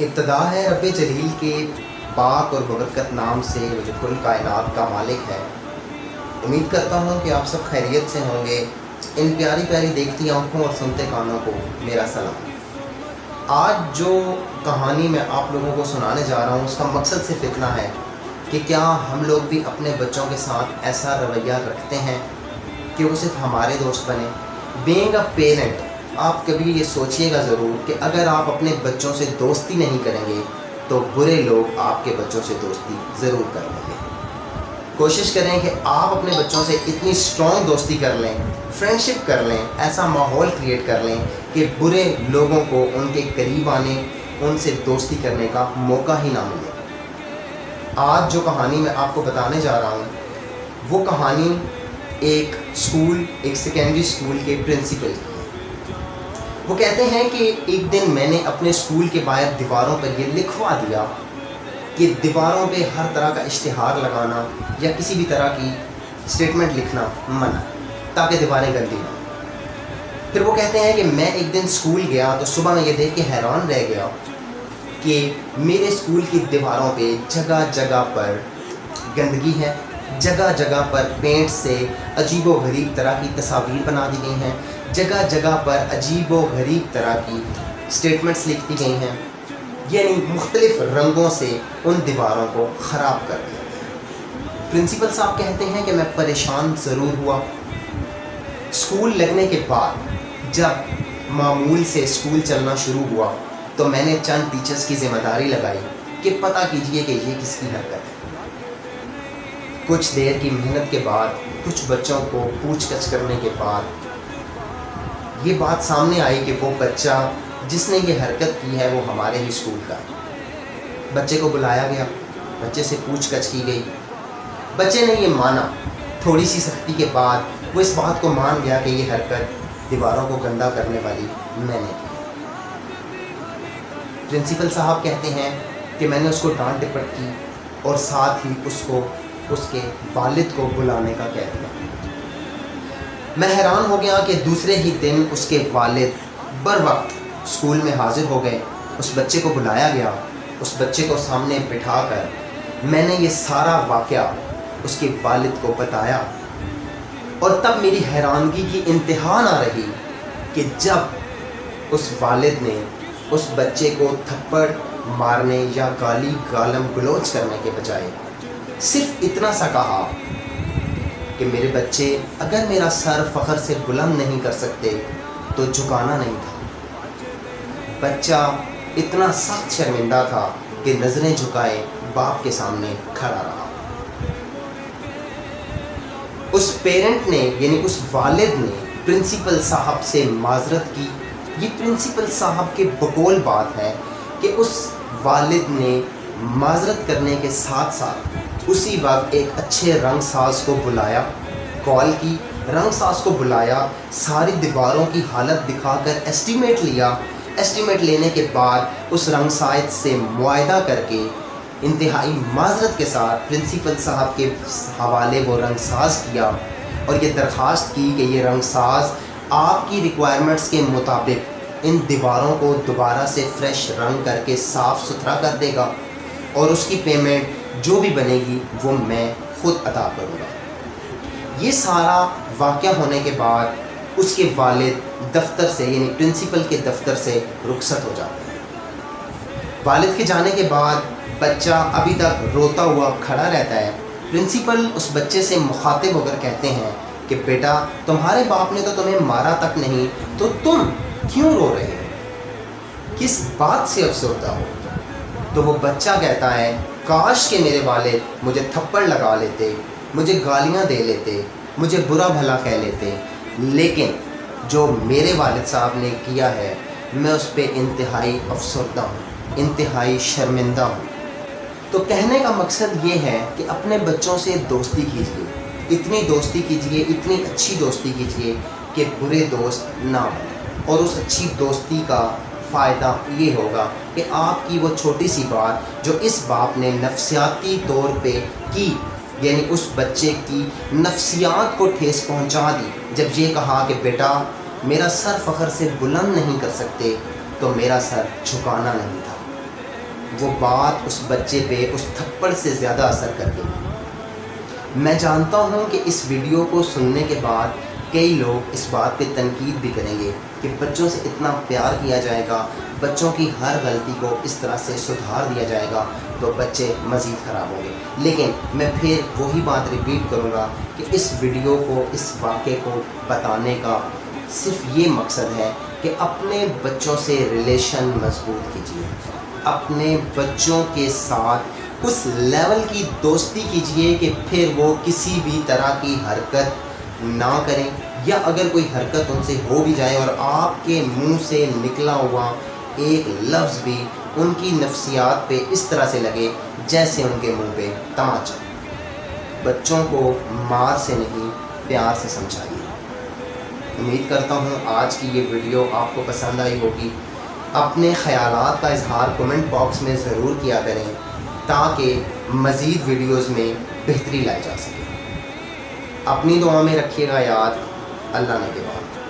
ابتدا ہے رب جلیل کے پاک اور ببرکت نام سے وہ جو کل کائنات کا مالک ہے۔ امید کرتا ہوں کہ آپ سب خیریت سے ہوں گے۔ ان پیاری پیاری دیکھتی آنکھوں اور سنتے کانوں کو میرا سلام۔ آج جو کہانی میں آپ لوگوں کو سنانے جا رہا ہوں اس کا مقصد صرف اتنا ہے کہ کیا ہم لوگ بھی اپنے بچوں کے ساتھ ایسا رویہ رکھتے ہیں کہ وہ صرف ہمارے دوست بنے۔ بینگ اے پیرنٹ، آپ کبھی یہ سوچئے گا ضرور کہ اگر آپ اپنے بچوں سے دوستی نہیں کریں گے تو برے لوگ آپ کے بچوں سے دوستی ضرور کر لیں گے۔ کوشش کریں کہ آپ اپنے بچوں سے اتنی اسٹرانگ دوستی کر لیں، فرینڈشپ کر لیں، ایسا ماحول کریٹ کر لیں کہ برے لوگوں کو ان کے قریب آنے، ان سے دوستی کرنے کا موقع ہی نہ ملے۔ آج جو کہانی میں آپ کو بتانے جا رہا ہوں وہ کہانی ایک سیکنڈری اسکول کے پرنسپل کی ہے۔ وہ کہتے ہیں کہ ایک دن میں نے اپنے اسکول کے باہر دیواروں پر یہ لکھوا دیا کہ دیواروں پہ ہر طرح کا اشتہار لگانا یا کسی بھی طرح کی اسٹیٹمنٹ لکھنا منع، تاکہ دیواریں گندی نہ ہوں۔ پھر وہ کہتے ہیں کہ میں ایک دن اسکول گیا تو صبح میں یہ دیکھ کے حیران رہ گیا کہ میرے اسکول کی دیواروں پہ جگہ جگہ پر گندگی ہے، جگہ جگہ پر پینٹ سے عجیب و غریب طرح کی تصاویر بنا دی گئی ہیں، جگہ جگہ پر عجیب و غریب طرح کی اسٹیٹمنٹس لکھ دی گئی ہیں، یعنی مختلف رنگوں سے ان دیواروں کو خراب کر دیا گیا۔ پرنسپل صاحب کہتے ہیں کہ میں پریشان ضرور ہوا۔ اسکول لگنے کے بعد جب معمول سے اسکول چلنا شروع ہوا تو میں نے چند ٹیچرز کی ذمہ داری لگائی کہ پتہ کیجئے کہ یہ کس کی حرکت ہے۔ کچھ دیر کی محنت کے بعد، کچھ بچوں کو پوچھ گچھ کرنے کے بعد یہ بات سامنے آئی کہ وہ بچہ جس نے یہ حرکت کی ہے وہ ہمارے ہی اسکول کا ہے۔ بچے کو بلایا گیا، بچے سے پوچھ گچھ کی گئی، بچے نے یہ مانا۔ تھوڑی سی سختی کے بعد وہ اس بات کو مان گیا کہ یہ حرکت دیواروں کو گندا کرنے والی میں نے کی۔ پرنسپل صاحب کہتے ہیں کہ میں نے اس کو ڈانٹ ڈپٹ کی اور ساتھ ہی اس کو اس کے والد کو بلانے کا کہہ دیا۔ میں حیران ہو گیا کہ دوسرے ہی دن اس کے والد بروقت اسکول میں حاضر ہو گئے۔ اس بچے کو بلایا گیا، اس بچے کو سامنے بٹھا کر میں نے یہ سارا واقعہ اس کے والد کو بتایا، اور تب میری حیرانگی کی انتہا نہ رہی کہ جب اس والد نے اس بچے کو تھپڑ مارنے یا گالی گالم گلوچ کرنے کے بجائے صرف اتنا سا کہا کہ میرے بچے اگر میرا سر فخر سے بلند نہیں کر سکتے تو جھکانا نہیں تھا۔ بچہ اتنا سخت شرمندہ تھا کہ نظریں جھکائے باپ کے سامنے کھڑا رہا۔ اس پیرنٹ نے یعنی اس والد نے پرنسپل صاحب سے معذرت کی۔ یہ پرنسپل صاحب کے بقول بات ہے کہ اس والد نے معذرت کرنے کے ساتھ ساتھ اسی وقت ایک اچھے رنگ ساز کو بلایا، کال کی، رنگ ساز کو بلایا، ساری دیواروں کی حالت دکھا کر ایسٹیمیٹ لیا۔ ایسٹیمیٹ لینے کے بعد اس رنگ ساز سے معاہدہ کر کے انتہائی معذرت کے ساتھ پرنسپل صاحب کے حوالے وہ رنگ ساز کیا، اور یہ درخواست کی کہ یہ رنگ ساز آپ کی ریکوائرمنٹس کے مطابق ان دیواروں کو دوبارہ سے فریش رنگ کر کے صاف ستھرا کر دے گا، اور اس کی پیمنٹ جو بھی بنے گی وہ میں خود ادا کروں گا۔ یہ سارا واقعہ ہونے کے بعد اس کے والد دفتر سے یعنی پرنسپل کے دفتر سے رخصت ہو جاتے ہیں۔ والد کے جانے کے بعد بچہ ابھی تک روتا ہوا کھڑا رہتا ہے۔ پرنسپل اس بچے سے مخاطب ہو کر کہتے ہیں کہ بیٹا، تمہارے باپ نے تو تمہیں مارا تک نہیں، تو تم کیوں رو رہے ہو؟ کس بات سے افسردہ ہو؟ تو وہ بچہ کہتا ہے، کاش کہ میرے والد مجھے تھپڑ لگا لیتے، مجھے گالیاں دے لیتے، مجھے برا بھلا کہہ لیتے، لیکن جو میرے والد صاحب نے کیا ہے میں اس پہ انتہائی افسردہ ہوں، انتہائی شرمندہ ہوں۔ تو کہنے کا مقصد یہ ہے کہ اپنے بچوں سے دوستی کیجیے، اتنی دوستی کیجیے، اتنی اچھی دوستی کیجیے کہ برے دوست نہ بنیں، اور اس اچھی دوستی کا فائدہ یہ ہوگا کہ آپ کی وہ چھوٹی سی بات جو اس باپ نے نفسیاتی طور پہ کی، یعنی اس بچے کی نفسیات کو ٹھیس پہنچا دی، جب یہ کہا کہ بیٹا میرا سر فخر سے بلند نہیں کر سکتے تو میرا سر جھکانا نہیں تھا۔ وہ بات اس بچے پہ اس تھپڑ سے زیادہ اثر کر گئی۔ میں جانتا ہوں کہ اس ویڈیو کو سننے کے بعد کئی لوگ اس بات پہ تنقید بھی کریں گے کہ بچوں سے اتنا پیار کیا جائے گا، بچوں کی ہر غلطی کو اس طرح سے سدھار دیا جائے گا تو بچے مزید خراب ہوں گے۔ لیکن میں پھر وہی بات ریپیٹ کروں گا کہ اس ویڈیو کو، اس واقعے کو بتانے کا صرف یہ مقصد ہے کہ اپنے بچوں سے ریلیشن مضبوط کیجیے، اپنے بچوں کے ساتھ اس لیول کی دوستی کیجیے کہ پھر وہ کسی بھی طرح کی حرکت نہ کریں، یا اگر کوئی حرکت ان سے ہو بھی جائے اور آپ کے منہ سے نکلا ہوا ایک لفظ بھی ان کی نفسیات پہ اس طرح سے لگے جیسے ان کے منہ پہ تماچا۔ بچوں کو مار سے نہیں، پیار سے سمجھائیے۔ امید کرتا ہوں آج کی یہ ویڈیو آپ کو پسند آئی ہوگی۔ اپنے خیالات کا اظہار کمنٹ باکس میں ضرور کیا کریں تاکہ مزید ویڈیوز میں بہتری لائی جا سکے۔ اپنی دعا میں رکھیے گا یاد۔ اللہ نے کے بعد۔